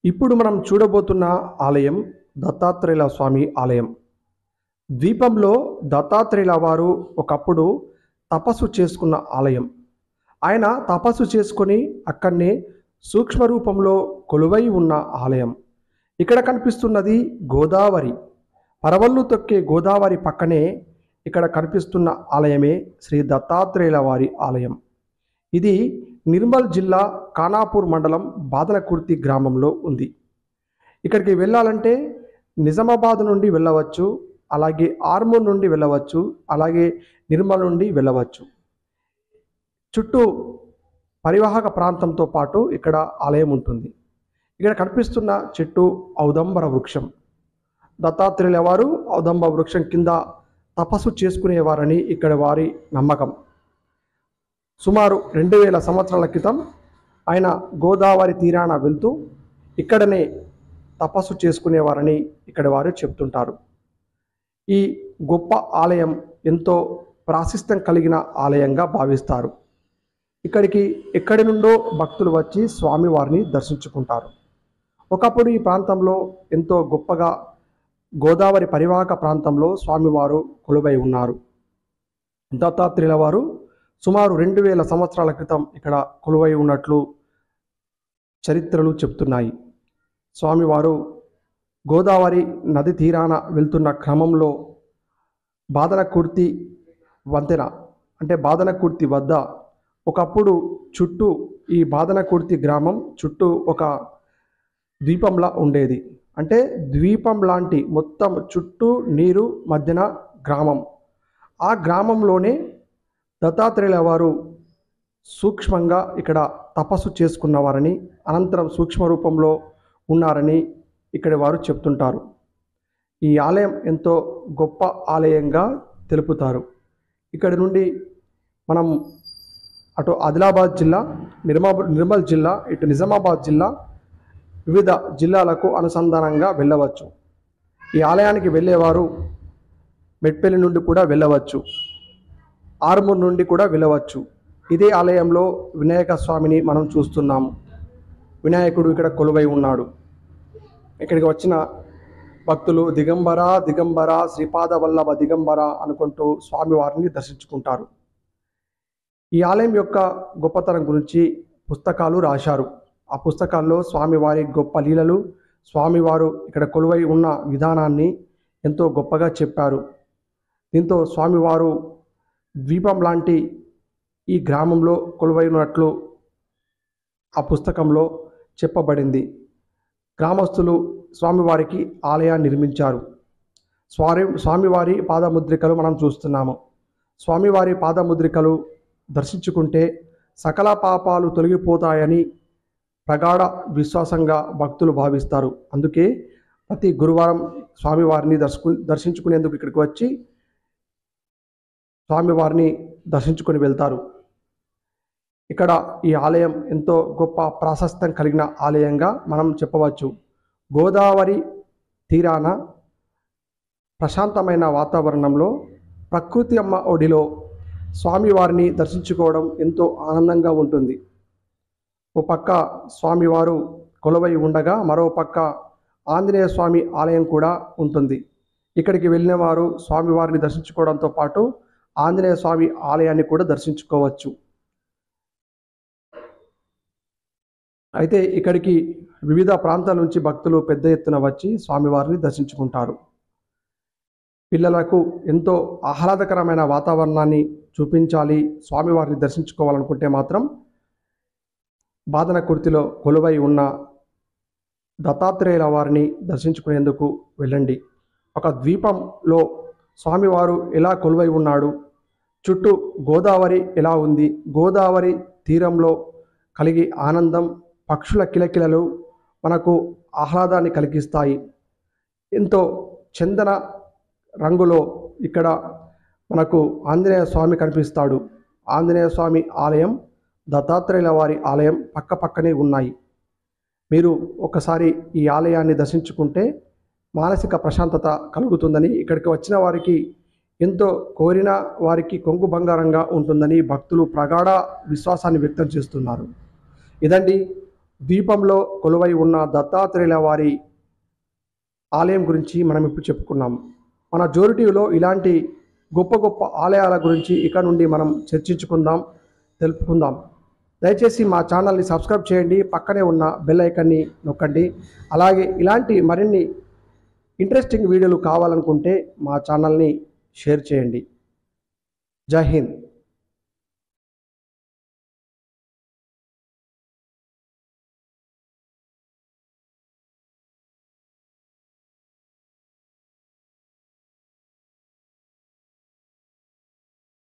ఇప్పుడు మనం చూడబోతున్న ఆలయం దత్తాత్రేయుల స్వామి ఆలయం. ద్వీపంలో దత్తాత్రేయుల వారు ఒకప్పుడు తపస్సు చేసుకున్న ఆలయం. ఆయన తపస్సు చేసుకొని అక్కడనే సూక్ష్మ రూపంలో కొలువై ఉన్న ఆలయం. ఇక్కడ కనిపిస్తున్నది గోదావరి. పరవళ్ళు తొక్కే గోదావరి పక్కనే ఇక్కడ కనిపిస్తున్న ఆలయమే శ్రీ దత్తాత్రేయుల వారి ఆలయం. ఇది నిర్మల్ జిల్లా ఖానాపూర్ మండలం బాదనకుర్తి గ్రామంలో ఉంది. ఇక్కడికి వెళ్ళాలంటే నిజామాబాద్ నుండి వెళ్ళవచ్చు, అలాగే ఆర్మూర్ నుండి వెళ్ళవచ్చు, అలాగే నిర్మల్ నుండి వెళ్ళవచ్చు. చుట్టూ పరివాహక ప్రాంతంతో పాటు ఇక్కడ ఆలయం ఉంటుంది. ఇక్కడ కనిపిస్తున్న చెట్టు ఔదంబర వృక్షం. దత్తాత్రేయుల వారు ఔదంబ వృక్షం కింద తపస్సు చేసుకునేవారని ఇక్కడ వారి నమ్మకం. సుమారు 2000 సంవత్సరాల క్రితం ఆయన గోదావరి తీరాన వెళ్తూ ఇక్కడనే తపస్సు చేసుకునేవారని ఇక్కడ వారు చెప్తుంటారు. ఈ గొప్ప ఆలయం ఎంతో ప్రాశస్త్యం కలిగిన ఆలయంగా భావిస్తారు. ఇక్కడికి ఎక్కడి నుండో భక్తులు వచ్చి స్వామివారిని దర్శించుకుంటారు. ఒకప్పుడు ఈ ప్రాంతంలో ఎంతో గొప్పగా గోదావరి పరివాహక ప్రాంతంలో స్వామివారు కొలువై ఉన్నారు. దత్తాత్రేయుల వారు సుమారు 2000 సంవత్సరాల క్రితం ఇక్కడ కొలువై ఉన్నట్లు చరిత్రలు చెప్తున్నాయి. స్వామివారు గోదావరి నది తీరాన వెళ్తున్న క్రమంలో బాదనకుర్తి వంతెన అంటే బాదనకుర్తి వద్ద ఒకప్పుడు చుట్టూ ఈ బాదనకుర్తి గ్రామం చుట్టూ ఒక ద్వీపంలా ఉండేది. అంటే ద్వీపం లాంటి మొత్తం చుట్టూ నీరు మధ్యన గ్రామం. ఆ గ్రామంలోనే దత్తాత్రేయుల వారు సూక్ష్మంగా ఇక్కడ తపస్సు చేసుకున్నవారని, అనంతరం సూక్ష్మ రూపంలో ఉన్నారని ఇక్కడ వారు చెప్తుంటారు. ఈ ఆలయం ఎంతో గొప్ప ఆలయంగా తెలుపుతారు. ఇక్కడి నుండి మనం అటు ఆదిలాబాద్ జిల్లా, నిర్మల్ జిల్లా, ఇటు నిజామాబాద్ జిల్లా, వివిధ జిల్లాలకు అనుసంధానంగా వెళ్ళవచ్చు. ఈ ఆలయానికి వెళ్ళేవారు మెట్పల్లి నుండి కూడా వెళ్ళవచ్చు, ఆర్మూర్ నుండి కూడా వెళ్ళవచ్చు. ఇదే ఆలయంలో వినాయక స్వామిని మనం చూస్తున్నాము. వినాయకుడు ఇక్కడ కొలువై ఉన్నాడు. ఇక్కడికి వచ్చిన భక్తులు దిగంబర దిగంబర శ్రీపాద వల్లభ దిగంబర అనుకుంటూ స్వామివారిని దర్శించుకుంటారు. ఈ ఆలయం యొక్క గొప్పతనం గురించి పుస్తకాలు రాశారు. ఆ పుస్తకాల్లో స్వామివారి గొప్ప లీలలు, స్వామివారు ఇక్కడ కొలువై ఉన్న విధానాన్ని ఎంతో గొప్పగా చెప్పారు. దీంతో స్వామివారు ద్వీపం లాంటి ఈ గ్రామంలో కొలువై ఉన్నట్లు ఆ పుస్తకంలో చెప్పబడింది. గ్రామస్తులు స్వామివారికి ఆలయాన్ని నిర్మించారు. స్వామివారి పాదముద్రికలు మనం చూస్తున్నాము. స్వామివారి పాదముద్రికలు దర్శించుకుంటే సకల పాపాలు తొలగిపోతాయని ప్రగాఢ విశ్వాసంగా భక్తులు భావిస్తారు. అందుకే ప్రతి గురువారం స్వామివారిని దర్శించుకునేందుకు ఇక్కడికి వచ్చి స్వామివారిని దర్శించుకొని వెళ్తారు. ఇక్కడ ఈ ఆలయం ఎంతో గొప్ప ప్రాశస్త్యం కలిగిన ఆలయంగా మనం చెప్పవచ్చు. గోదావరి తీరాన ప్రశాంతమైన వాతావరణంలో ప్రకృతి అమ్మ ఒడిలో స్వామివారిని దర్శించుకోవడం ఎంతో ఆనందంగా ఉంటుంది. ఓ పక్క స్వామివారు కొలువై ఉండగా మరో పక్క ఆంజనేయ స్వామి ఆలయం కూడా ఉంటుంది. ఇక్కడికి వెళ్ళిన వారు స్వామివారిని దర్శించుకోవడంతో పాటు ఆంజనేయ స్వామి ఆలయాన్ని కూడా దర్శించుకోవచ్చు. అయితే ఇక్కడికి వివిధ ప్రాంతాల నుంచి భక్తులు పెద్ద ఎత్తున వచ్చి స్వామివారిని దర్శించుకుంటారు. పిల్లలకు ఎంతో ఆహ్లాదకరమైన వాతావరణాన్ని చూపించాలి, స్వామివారిని దర్శించుకోవాలనుకుంటే మాత్రం బాదనకుర్తిలో కొలువై ఉన్న దత్తాత్రేయుల వారిని దర్శించుకునేందుకు వెళ్ళండి. ఒక ద్వీపంలో స్వామివారు ఎలా కొలువై ఉన్నాడు, చుట్టూ గోదావరి ఎలా ఉంది, గోదావరి తీరంలో కలిగి ఆనందం, పక్షుల కిలకిలలు మనకు ఆహ్లాదాన్ని కలిగిస్తాయి. ఎంతో చందన రంగులో ఇక్కడ మనకు ఆంజనేయ స్వామి కనిపిస్తాడు. ఆంజనేయ స్వామి ఆలయం, దత్తాత్రేయుల వారి ఆలయం పక్క పక్కనే ఉన్నాయి. మీరు ఒకసారి ఈ ఆలయాన్ని దర్శించుకుంటే మానసిక ప్రశాంతత కలుగుతుందని, ఇక్కడికి వచ్చిన వారికి ఎంతో కోరిన వారికి కొంగు బంగారంగా ఉంటుందని భక్తులు ప్రగాఢ విశ్వాసాన్ని వ్యక్తం చేస్తున్నారు. ఇదండి ద్వీపంలో కొలువై ఉన్న దత్తాత్రేయుల వారి ఆలయం గురించి మనం ఇప్పుడు చెప్పుకున్నాం. మన జోరుటీవీలో ఇలాంటి గొప్ప గొప్ప ఆలయాల గురించి ఇక నుండి మనం చర్చించుకుందాం, తెలుపుకుందాం. దయచేసి మా ఛానల్ని సబ్స్క్రైబ్ చేయండి, పక్కనే ఉన్న బెల్ ఐకాన్ని నొక్కండి. అలాగే ఇలాంటి మరిన్ని ఇంట్రెస్టింగ్ వీడియోలు కావాలనుకుంటే మా ఛానల్ని షేర్ చేయండి. జై హింద్.